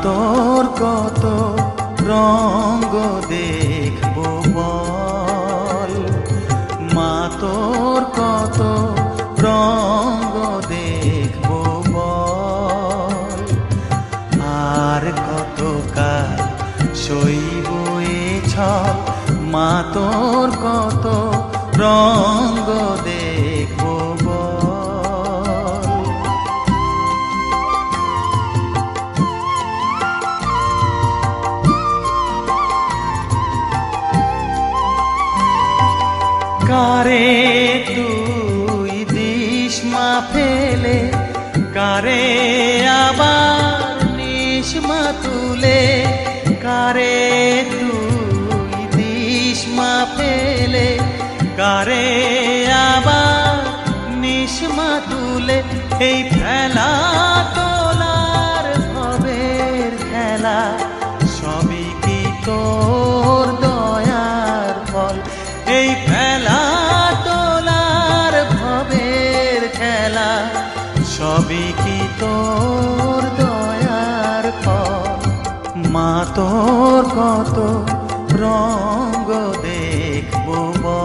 তোর কত রঙ্গ দেখবো বল, মা তোর কত রঙ্গ দেখবো বল। আর কত কাল সইব এ ছল, মা তোর কত রঙ্গ দেখবো বল। কারে তুই দিস মা ফেলে, কারে আবার নিস মা তুলে, কারে তুই দিস মা ফেলে, কারে আবার নিস মা তুলে। এই ফেলা তোলার ভবের খেলা, সবই কি তোর দয়ার ফল। এই ফেলা তোলার ভবের খেলা, সবই কি তোর দয়ার ফল। মা তোর কত রঙ্গ দেখবো বল।